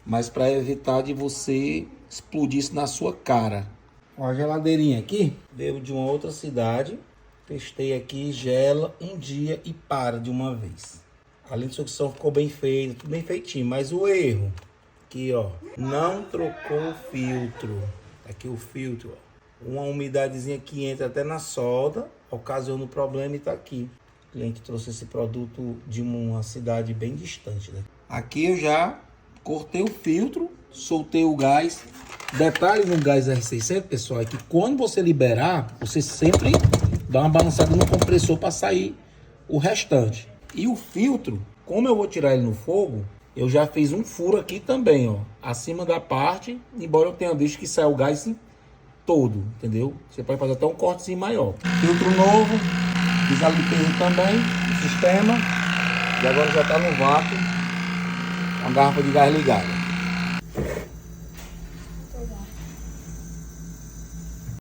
mas para evitar de você explodir isso na sua cara. Ó, a geladeirinha aqui veio de uma outra cidade. Testei aqui, gela um dia e para de uma vez. A linha de sucção ficou bem feita, tudo bem feitinho, mas o erro aqui, ó, não trocou o filtro. Aqui o filtro, ó. Uma umidadezinha que entra até na solda, ocasiona o problema e tá aqui. O cliente trouxe esse produto de uma cidade bem distante, né? Aqui eu já cortei o filtro, soltei o gás. Detalhe no gás R600, pessoal, é que quando você liberar, você sempre dá uma balançada no compressor para sair o restante. E o filtro, como eu vou tirar ele no fogo, eu já fiz um furo aqui também, ó, acima da parte, embora eu tenha visto que sai o gás todo, entendeu? Você pode fazer até um cortezinho maior. Filtro novo, fiz a limpeza também, o sistema, e agora já está no vácuo, a garrafa de gás ligada.